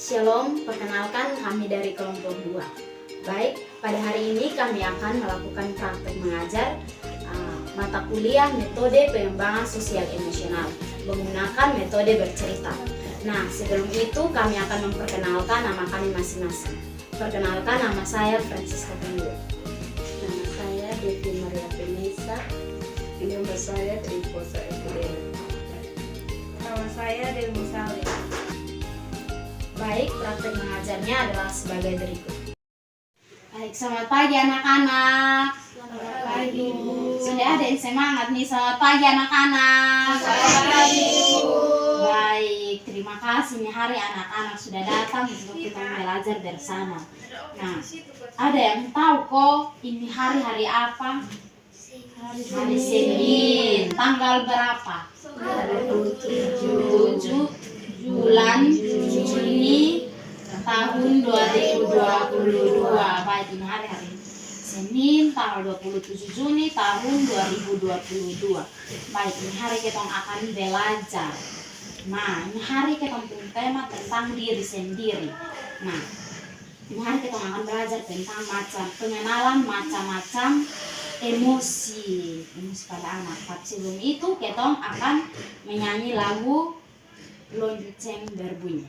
Shalom, perkenalkan kami dari kelompok 2. Baik, pada hari ini kami akan melakukan praktek mengajar mata kuliah metode pengembangan sosial emosional menggunakan metode bercerita. Nah, sebelum itu kami akan memperkenalkan nama kami masing-masing. Perkenalkan, nama saya Francisca Tenggu. Nama saya Devi Maria Penisa. Nama saya Triposa Epidemi. Nama saya Dewi Saleh. Baik, praktek mengajarnya adalah sebagai berikut. Baik, selamat pagi anak-anak. Selamat pagi, Bu. Sudah ada yang semangat nih, selamat pagi anak-anak. Selamat pagi, Bu. Baik, terima kasih nih hari anak-anak sudah datang untuk kita belajar bersama. Nah, ada yang tahu kok ini hari apa? Hari Senin. Tanggal berapa? 7 bulan Juni tahun 2022. Baik, ini hari Senin tanggal 27 Juni tahun 2022. Baik, ini hari kita akan belajar. Nah, ini hari kita punya tema tentang diri sendiri. Nah, ini hari kita akan belajar tentang pengenalan macam-macam emosi pada anak. Tapi sebelum itu kita akan menyanyi lagu Lonceng Berbunyi.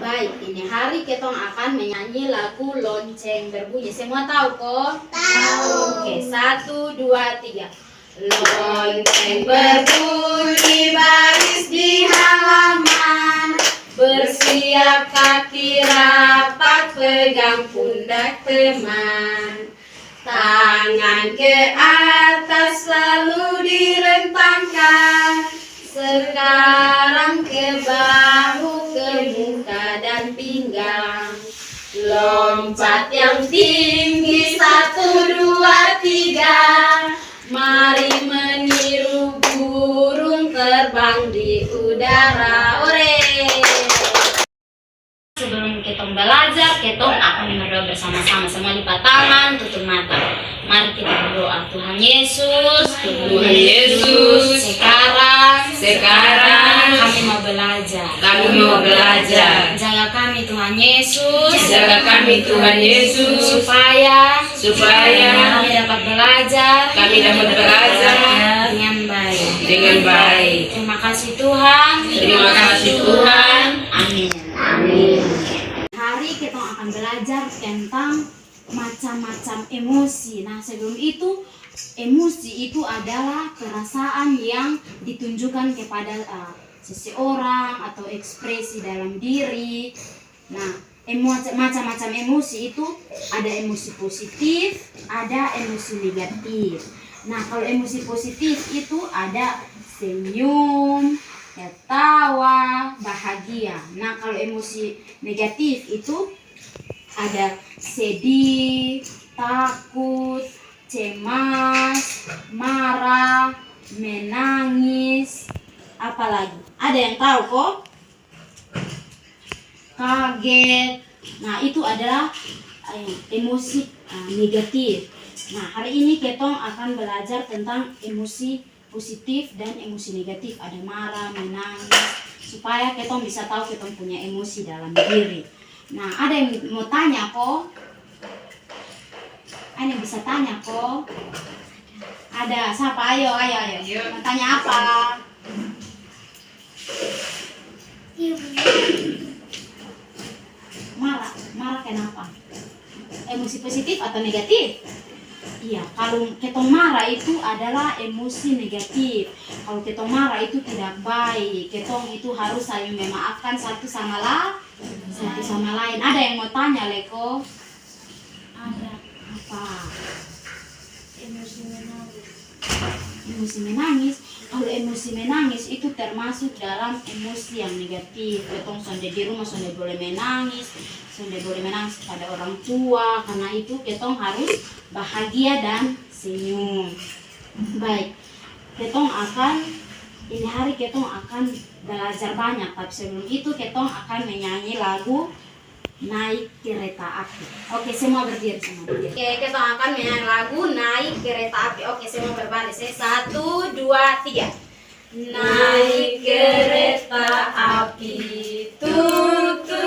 Baik, ini hari kita akan menyanyi lagu Lonceng Berbunyi. Semua tahu kok? Tahu. Oke, 1, 2, 3. Lonceng berbunyi baris di halaman, bersiap kaki rapat, pegang pundak teman. Tangan ke atas lalu direntangkan, sekarang ke bahu, ke muka dan pinggang. Lompat yang tinggi, 1, 2, 3. Mari meniru burung terbang di udara. Ore! Sebelum kita belajar, kita akan berdoa bersama-sama. Semua lipat tangan, tutup mata. Mari kita berdoa. Tuhan Yesus, Tuhan Yesus, sekarang kami mau belajar. Jaga kami Tuhan Yesus. Tuhan Yesus, supaya supaya kami dapat belajar dengan baik. Terima kasih Tuhan. Amin. Hari kita akan belajar tentang macam-macam emosi. Nah, sebelum itu, emosi itu adalah perasaan yang ditunjukkan kepada seseorang atau ekspresi dalam diri. Nah, macam-macam emosi itu ada emosi positif, ada emosi negatif. Nah, kalau emosi positif itu ada senyum, ketawa, bahagia. Nah, kalau emosi negatif itu ada sedih, takut, cemas, marah, menangis, apalagi. Ada yang tahu kok? Kaget. Nah, itu adalah emosi negatif. Nah, hari ini kita akan belajar tentang emosi positif dan emosi negatif. Ada marah, menangis, supaya kita bisa tahu kita punya emosi dalam diri. Nah, ada yang mau tanya kok? Ada yang bisa tanya kok? Ada, siapa? Ayo. Mau tanya apa? Marah kenapa? Emosi positif atau negatif? Iya, kalau kita marah itu adalah emosi negatif. Kalau kita marah itu tidak baik. Kita itu harus saling memaafkan satu sama lain. Ada yang mau tanya, Leko? Ada. Apa? Emosi menangis. Emosi menangis. Kalau emosi menangis itu termasuk dalam emosi yang negatif. Kita sonde di rumah sonde boleh menangis pada orang tua. Karena itu kita harus bahagia dan senyum. Baik, ini hari kita akan belajar banyak. Tapi sebelum itu kita akan menyanyi lagu Naik Kereta Api. Oke, semua berdiri. Oke, kita akan menyanyi lagu Naik Kereta Api. Oke, semua berbaris. 1, 2, 3. Naik kereta api, tutu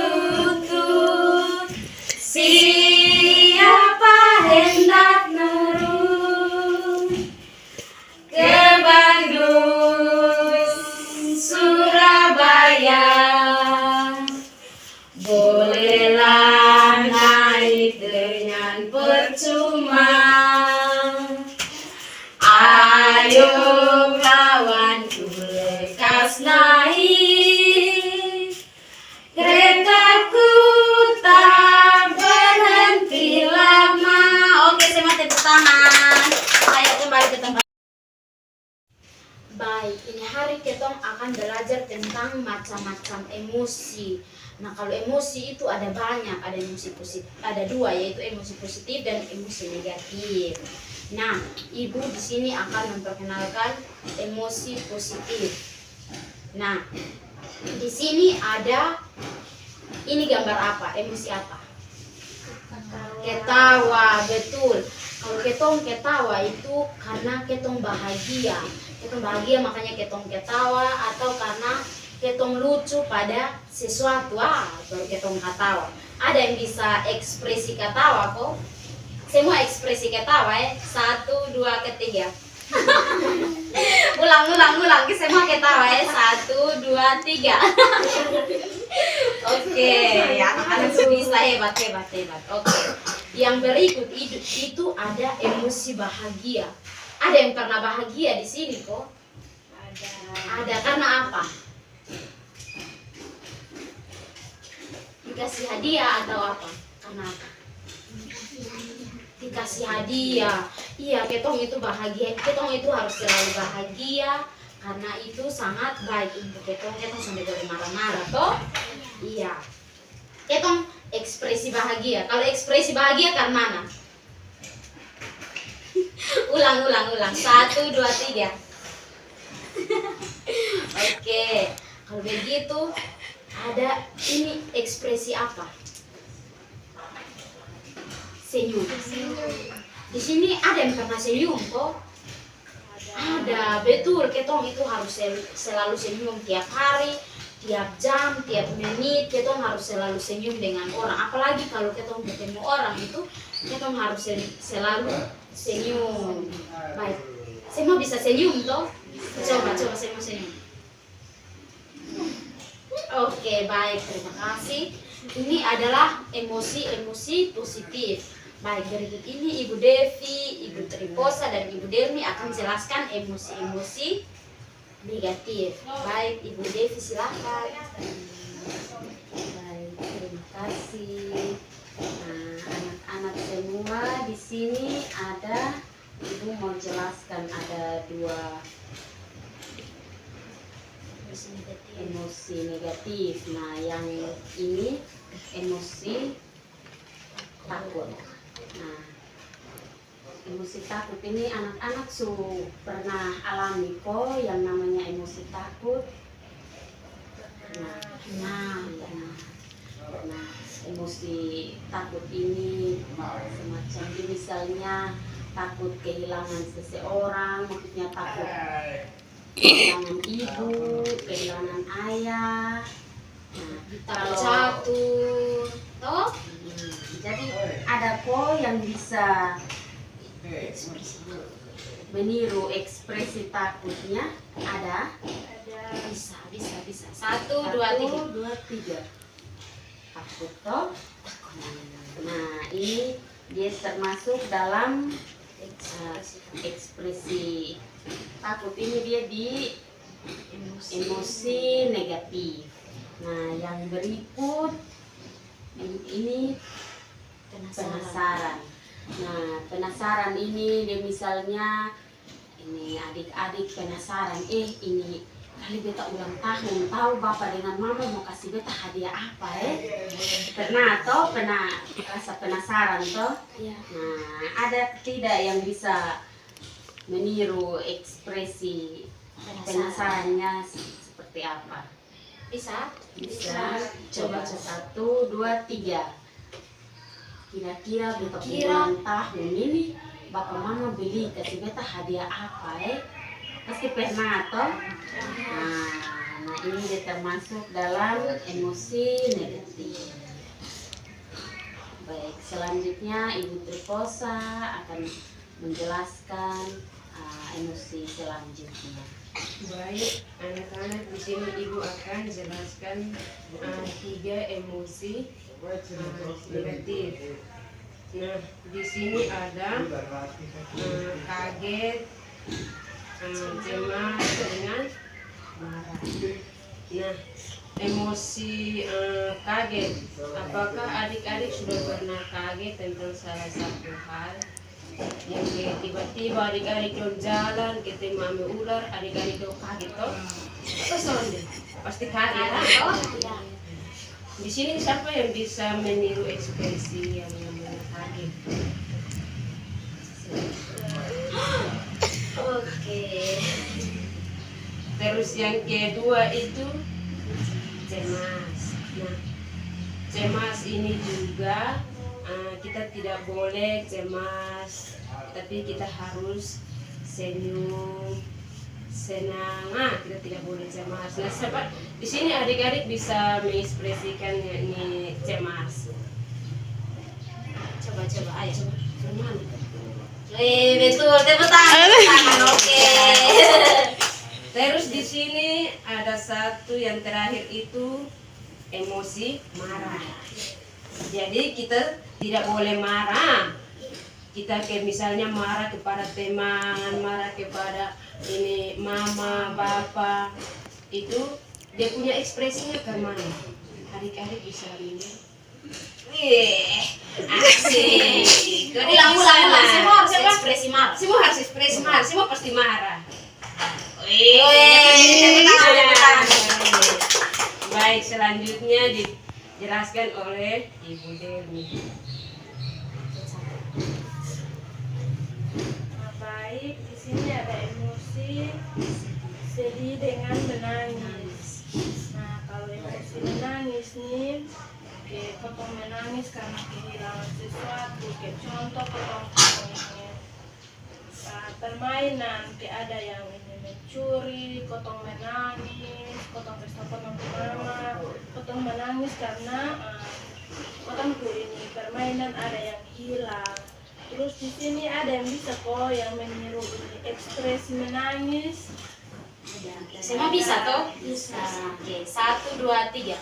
kita akan belajar tentang macam-macam emosi. Nah, kalau emosi itu ada banyak, ada emosi positif, ada dua, yaitu emosi positif dan emosi negatif. Nah, Ibu di sini akan memperkenalkan emosi positif. Nah, di sini ada, ini gambar apa? Emosi apa? Ketawa, betul. Kalau ketong ketawa itu karena ketong bahagia. Ketong bahagia makanya ketong ketawa, atau karena ketong lucu pada sesuatu, baru ketong ketawa. Ada yang bisa ekspresi ketawa kok? Semua ekspresi ketawa ya. 1, 2, 3. ulang. Semua ketawa ya. 1, 2, 3. Oke, ya anak-anak bisa hebat. Oke. Yang berikut itu ada emosi bahagia. Ada yang pernah bahagia di sini kok? Ada. Karena apa? Dikasih hadiah atau apa? Karena apa? Dikasih hadiah. Iya, ketong itu bahagia. Ketong itu harus selalu bahagia karena itu sangat baik untuk ketong. Ketong sampai boleh marah-marah toh? Iya. Ketong ekspresi bahagia. Kalau ekspresi bahagia kan mana? ulang. 1, 2, 3. Oke. Kalau begitu ada ini ekspresi apa? Senyum. Di sini ada yang pernah senyum kok? Ada, betul. Ketong itu harus selalu senyum tiap hari, tiap jam, tiap menit. Ketong harus selalu senyum dengan orang. Apalagi kalau ketong ketemu orang itu, ketong harus selalu senyum. Baik, semua bisa senyum toh? Coba semua senyum. Oke, baik, terima kasih. Ini adalah emosi positif. Baik, berikut ini Ibu Devi, Ibu Triposa, dan Ibu Delmi akan menjelaskan emosi-emosi negatif. Baik, Ibu Devi silakan. Baik, terima kasih. Nah, anak-anak semua di sini ada, Ibu mau jelaskan ada 2 emosi negatif. Nah, yang ini emosi takut. Nah, emosi takut ini anak-anak pernah alami kok yang namanya emosi takut. Nah, emosi takut ini semacam misalnya takut kehilangan seseorang, maksudnya takut kehilangan ibu, kehilangan ayah. Nah, Takut jatuh toh? Jadi ada kok yang bisa meniru ekspresi takutnya. Ada? Bisa. 1, 2, 3. Takut toh? Nah, ini dia termasuk dalam ekspresi takut. Ini dia di emosi negatif. Nah, yang berikut ini penasaran. Nah, penasaran ini dia misalnya ini adik-adik penasaran, ini kali beta ulang tahun, tahu bapak dengan mama mau kasih beta hadiah apa Pernah rasa penasaran toh? Iya. Nah, ada tidak yang bisa meniru ekspresi penasarannya seperti apa? Bisa. Coba 1, 2, 3. Kira-kira beta ulang tahun ini bapak mama beli kasih beta hadiah apa Pasti pernah toh? Nah, ini dia termasuk dalam emosi negatif. Baik, selanjutnya Ibu Triposa akan menjelaskan emosi selanjutnya. Baik, anak-anak, di sini Ibu akan jelaskan 3 emosi negatif. Nah, di sini ada kaget, cemas, dengan marah. Nah, emosi kaget. Apakah adik-adik sudah pernah kaget tentang salah satu hal? Yang tiba-tiba adik-adik dong jalan, ketemu ame ular, adik-adik dong kaget toh? Apa soalnya? Pasti kaget. Oh, ya. Di sini siapa yang bisa meniru ekspresi yang namanya kaget? Oke. Terus yang kedua itu cemas. Nah, cemas ini juga kita tidak boleh cemas, tapi kita harus senyum, senang. Kita tidak boleh cemas. Nah, siapa di sini adik-adik bisa mengekspresikan ini cemas? Coba, ayo. Gimana? Betul, tepuk tangan. Oke. Terus di sini ada satu yang terakhir itu emosi marah. Jadi kita tidak boleh marah. Kita kayak misalnya marah kepada teman, marah kepada ini mama, bapak, itu dia punya ekspresinya kemana? Adik-adik bisa lihat. Asik. Ulang. Semua harus ekspresi marah. Semua harus ekspresi marah. Semua pasti marah. Tepuk tangan. Baik, selanjutnya dijelaskan oleh Ibu Dewi. Nah, baik, di sini ada emosi sedih dengan menangis. Nah, kalau emosi menangis nih, potong menangis karena kehilangan sesuatu. Kayak contoh potong permainan, kayak ada yang ini mencuri, potong menangis, potong pesta potong mama, potong menangis karena potong ini permainan ada yang hilang. Terus di sini ada yang bisa kok yang meniru ini ekspresi menangis. Semua bisa toh? Bisa. Oke, 1, 2, 3.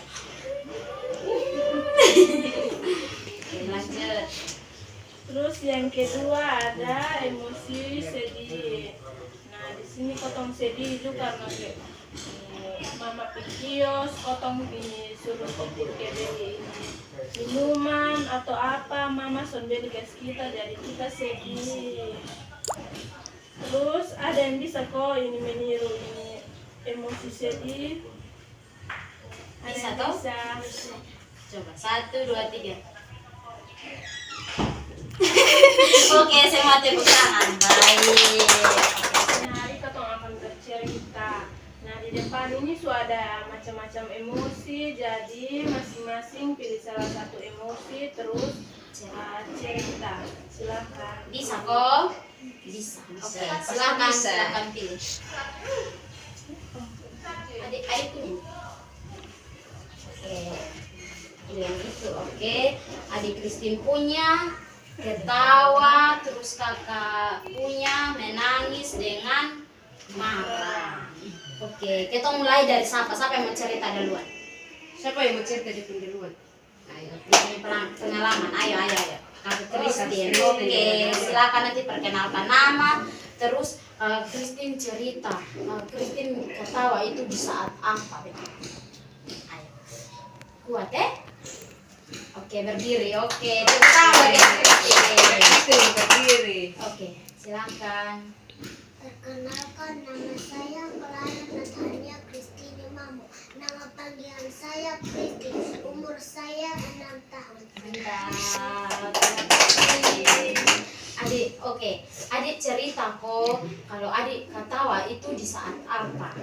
Oke, lanjut. Terus yang kedua ada emosi sedih. Nah, di sini potong sedih itu karena mama pikios, potong ini suruh kita beli minuman atau apa, mama son beli gas kita, jadi kita sedih. Terus ada yang bisa kok ini meniru ini emosi sedih. Ada Bisa yang toh? bisa. Coba 1, 2, 3. Oke, semua tepuk tangan. Baik. Hari kita akan bercerita. Nah, di depan ini sudah ada macam-macam emosi, jadi masing-masing pilih salah satu emosi terus cerita. Silakan. Bisa kok? Bisa. Oke, silakan pilih. Adik punya. Oke. Pilih yang itu. Oke. Adik Christine punya ketawa, terus kakak punya menangis dengan marah. Oke, kita mulai dari siapa? Siapa yang mau cerita duluan? Siapa yang mau cerita di duluan? Ayo, ini pengalaman. Ayo. Kakak Christine. Oke, silakan nanti perkenalkan nama. Terus Christine cerita. Christine ketawa itu di saat apa? Ayo. Kuat Oke, berdiri. Oke, ketawa ya Christine. Berdiri. Oke, silakan. Perkenalkan, nama saya Clara Natalia Christine Mamo. Nama panggilan saya Christine. Umur saya 6 tahun. Mantap. Terima kasih. Adik, oke. Adik cerita kok kalau adik ketawa itu di saat apa?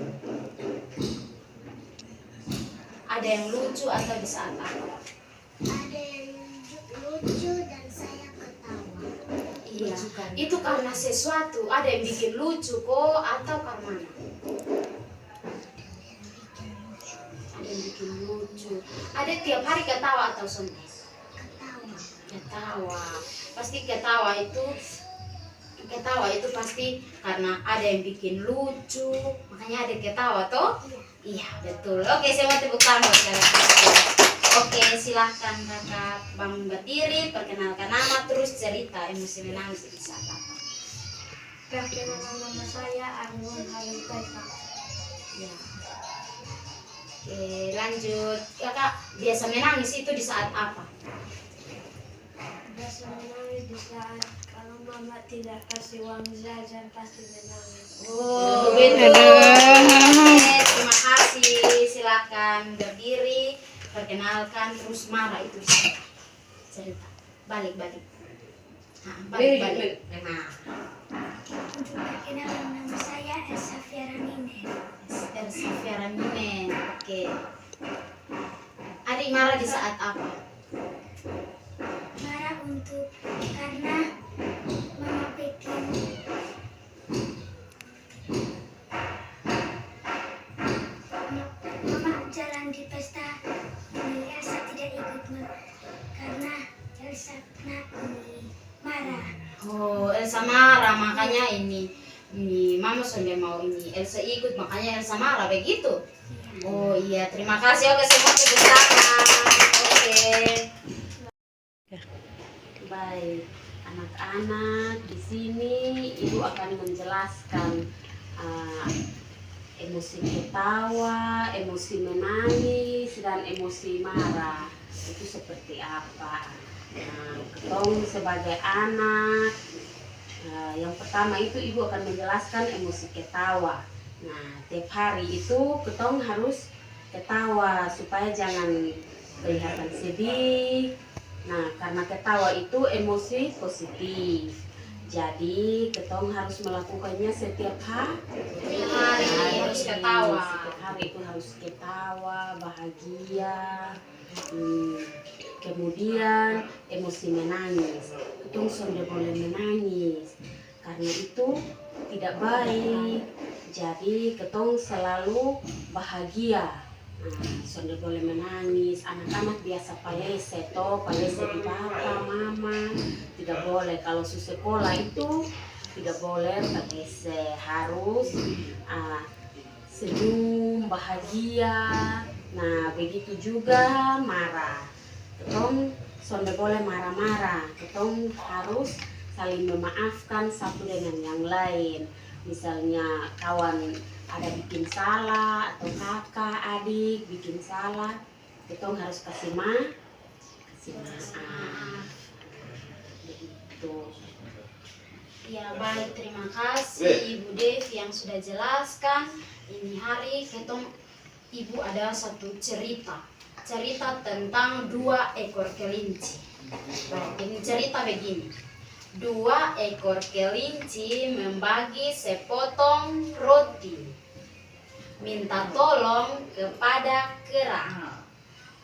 Ada yang lucu atau di saat apa? Ada yang lucu dan saya ketawa. Iya, itu karena sesuatu. Ada yang bikin lucu kok atau karena mana? Ada yang bikin lucu. Ada tiap hari ketawa atau semua? Ketawa. Pasti ketawa itu pasti karena ada yang bikin lucu. Makanya ada ketawa toh? Iya, betul. Oke, saya mau tepuk tangan sekarang. Oke, silahkan kakak Bang berdiri, perkenalkan nama, terus cerita emosi menangis di saat apa. Perkenalkan, nama saya Argun Hayuteka. Ya. Oke, lanjut. Kakak biasa menangis itu di saat apa? Biasa menangis di saat kalau mama tidak kasih uang jajan pasti menangis. Oh, betul. Oke, terima emosi, silakan berdiri, perkenalkan, terus marah itu cerita. Balik. Nah, balik. Nah, Perkenalkan, nama saya Elsa Fiaranine. Elsa Fiaranine. Oke. Adik marah di saat apa? Marah karena Mama bikin Mama jalan di pesta ini Elsa tidak ikut karena Elsa marah. Oh, Elsa marah, makanya ini Mama sudah mau ini Elsa ikut, makanya Elsa marah begitu. Oh iya, terima kasih. Oke, semua tepuk tangan. Oke. Baik, anak-anak, di sini ibu akan menjelaskan emosi ketawa, emosi menangis, dan emosi marah itu seperti apa. Nah, ketong sebagai anak, yang pertama itu ibu akan menjelaskan emosi ketawa. Nah, tiap hari itu ketong harus ketawa supaya jangan kelihatan sedih. Nah, karena ketawa itu emosi positif. Jadi, ketong harus melakukannya setiap hari. Harus ketawa. Setiap hari itu harus ketawa, bahagia. Kemudian emosi menangis. Ketong sudah boleh menangis. Karena itu tidak baik. Jadi ketong selalu bahagia. Sudah boleh menangis. Anak-anak biasa palese di papa, mama. Tidak boleh. Kalau su sekolah itu tidak boleh palese. Harus senyum, bahagia. Nah, begitu juga marah. Ketong sudah boleh marah-marah. Ketong harus saling memaafkan satu dengan yang lain. Misalnya kawan ada bikin salah atau kakak adik bikin salah, kita harus kasih maaf. Begitu. Ya baik, terima kasih Ibu Devi yang sudah jelaskan. Ini hari Ibu ada satu cerita tentang 2 ekor kelinci. Baik, ini cerita begini. 2 ekor kelinci membagi sepotong roti. Minta tolong kepada kera.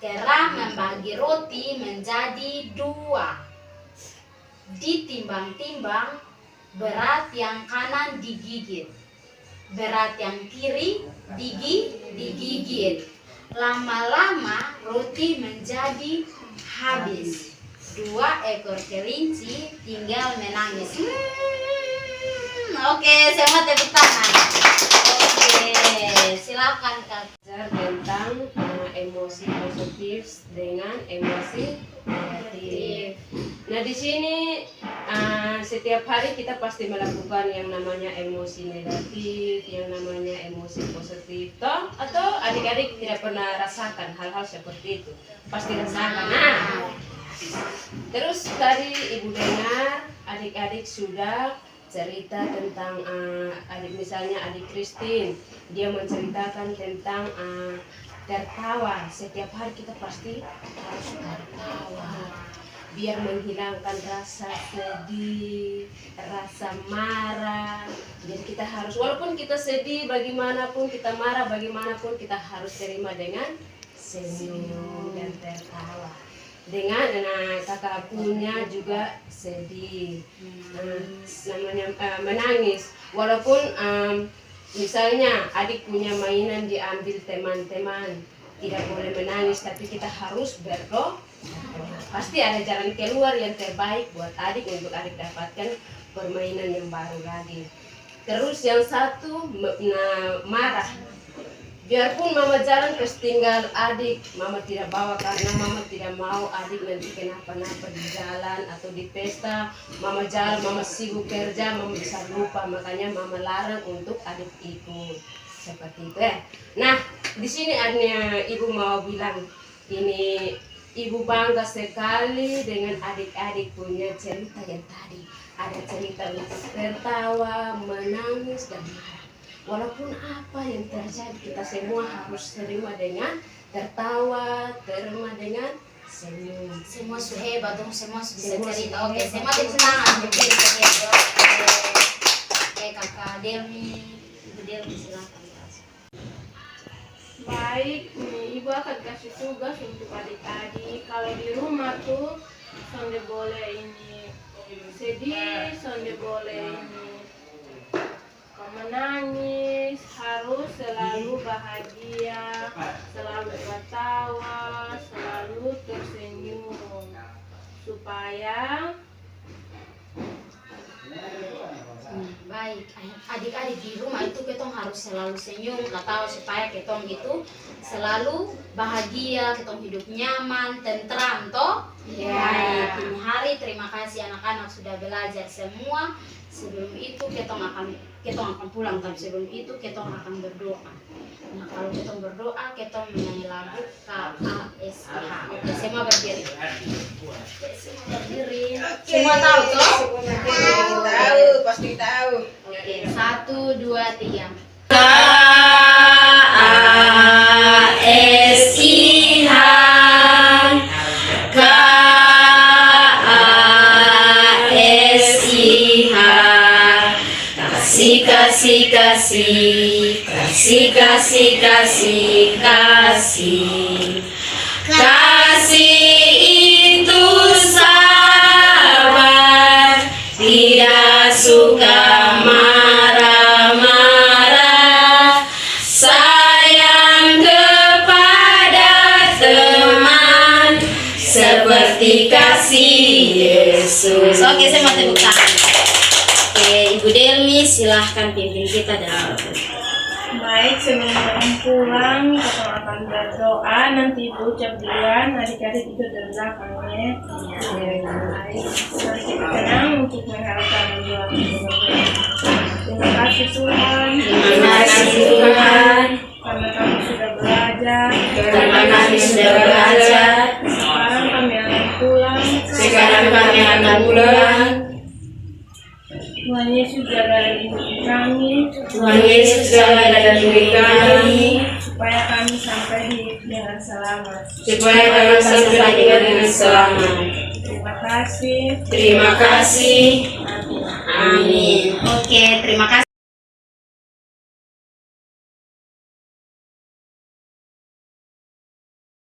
Kera membagi roti menjadi 2. Ditimbang-timbang, berat yang kanan digigit, berat yang kiri digigit. Lama-lama roti menjadi habis. 2 ekor kelinci tinggal menangis. Oke, semua tepuk tangan. Oke, silakan Kak. Tentang emosi positif dengan emosi negatif. Nah, di sini setiap hari kita pasti melakukan yang namanya emosi negatif, yang namanya emosi positif, toh? Atau adik-adik tidak pernah rasakan hal-hal seperti itu? Pasti rasakan. Nah, terus tadi ibu dengar adik-adik sudah cerita tentang misalnya adik Christine, dia menceritakan tentang tertawa. Setiap hari kita pasti harus tertawa biar menghilangkan rasa sedih, rasa marah. Jadi kita harus, walaupun kita sedih bagaimanapun, kita marah bagaimanapun, kita harus terima dengan senyum dan tertawa. Dengan kakak punya juga sedih, namanya menangis. Walaupun misalnya adik punya mainan diambil teman-teman, tidak boleh menangis, tapi kita harus berdoa. Pasti ada jalan keluar yang terbaik buat adik untuk adik dapatkan permainan yang baru lagi. Terus yang satu marah. Biarpun mama jalan terus tinggal adik, mama tidak bawa karena mama tidak mau adik nanti kenapa-napa di jalan atau di pesta. Mama jalan, mama sibuk kerja, mama bisa lupa, makanya mama larang untuk adik ikut. Seperti itu ya. Nah, di sini ibu mau bilang ini ibu bangga sekali dengan adik-adik punya cerita yang tadi. Ada cerita untuk tertawa, menangis, dan marah. walaupun apa yang terjadi kita semua harus terima dengan tertawa, terima dengan senyum. Semua hebat dong, semua bisa Semua cerita. hebat. Oke, semua tepuk tangan. Oke, kakak Delmi, Ibu Delmi silakan. Baik, ini ibu akan kasih tugas untuk adik-adik. Kalau di rumah tuh sonde boleh ini sedih, sonde boleh ini menangis, harus selalu bahagia, selalu tertawa, selalu tersenyum supaya Baik, adik-adik di rumah itu ketong harus selalu senyum, atau supaya ketong itu selalu bahagia, ketong hidup nyaman, tentram, toh? Baik, ini hari terima kasih anak-anak sudah belajar semua. Sebelum itu ketong akan pulang, tapi sebelum itu ketong akan berdoa. Nah, kalau ketong berdoa, ketong menyanyi lagu KASH. Oke, semua berdiri. Semua berdiri. Semua tahu toh? Tahu, pasti tahu. Oke, 1, 2, 3. Kasih, kasih, kasih, kasih, kasih, kasih. Kasih itu sabar, tidak suka marah-marah, sayang kepada teman, seperti kasih Yesus. Oke, saya mau tepuk tangan. Oke, Ibu Delmi silahkan pimpin kita dalam baik. Sebelum pulang kita akan berdoa, nanti ibu ucap duluan, adik-adik itu dari belakangnya. Baik, mari kita tenang untuk mengharapkan doa. Terima kasih Tuhan. Terima kasih Tuhan, Karena kami sudah belajar. karena kami sudah belajar. Sekarang kami akan pulang. Sekarang kami akan pulang. Tuhan Yesus jaga hidup kami, Tuhan Yesus jaga dalam diri kami, supaya kami sampai dengan selamat. supaya kami sampai dengan selamat. Terima kasih. Terima kasih. Amin. Amin. Oke, terima kasih